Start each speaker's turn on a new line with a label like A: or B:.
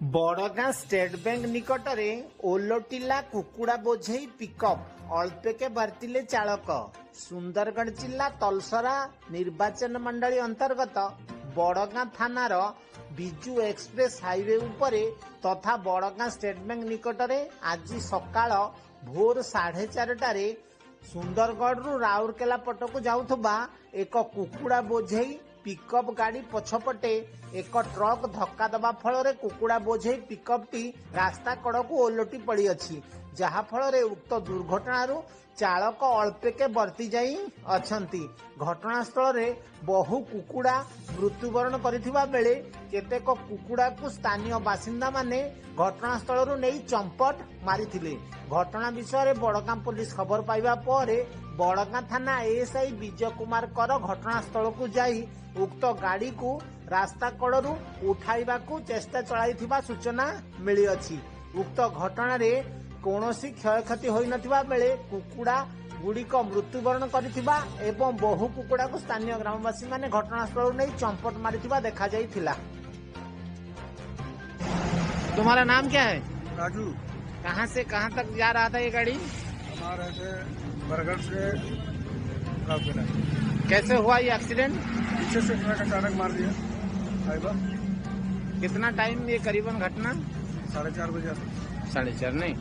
A: बड़गाँ state bank निकटरे ओलटिला कुकुड़ा बोझेई pickup अल्पेके बारतिले चालक। सुंदरगढ़ जिला तलसरा निर्वाचन मंडली अंतर्गत बड़गाँ थानार बिजू एक्सप्रेस हाईवे उपरे तथा बड़गाँ स्टेट बैंक निकटरे आज सकाळ भोर 4:30 सुंदरगढ़ राउरकेला पटकू जाउथबा एक कुकुड़ा बोझेई पिकअप गाड़ी पछपटे एक ट्रक धक्का दबा फल कुकुड़ा बोझे पिकअप टी रास्ता कड़क ओलटी पड़ी अछि, जहा फल उक्त दुर्घटना चालक अल्पेके बर्ती जाई अछंती। घटनास्थल रे बहु कुकुड़ा मृत्युवरण करिथिबा बेले केतेक कुकुड़ा को स्थानीय बासिंदा माने घटनास्थल नहीं चंपट मारिथिले। घटना विषय रे बड़गाँ पुलिस खबर पाइबा परे बड़गाँ थाना एएसआई विजय कुमार कर घटनास्थल को जाई उक्त गाड़ी को रास्ता कड़रू उठाइबा को चेष्टा चलाइथिबा सूचना मिली अछि। उक्त घटना रे कौनसी क्षयक्षति होई नथिबा बेले कुकुड़ा गुड़िक मृत्युवरण करिथिबा एवं बहु कुकुड़ा को स्थानीय ग्रामवासी माने घटनास्थल नहीं चंपट मारिथिबा देखा जाइथिला। तुम्हारा नाम क्या है?
B: राजू।
A: कहाँ से कहाँ तक जा रहा था ये गाड़ी?
B: हमारे से बरगढ़ से राउरकेला।
A: कैसे हुआ ये एक्सीडेंट?
B: पीछे से ट्रक अचानक मार दिया।
A: कितना टाइम ये करीबन घटना?
B: 4:30 बजे।
A: 4:30 नहीं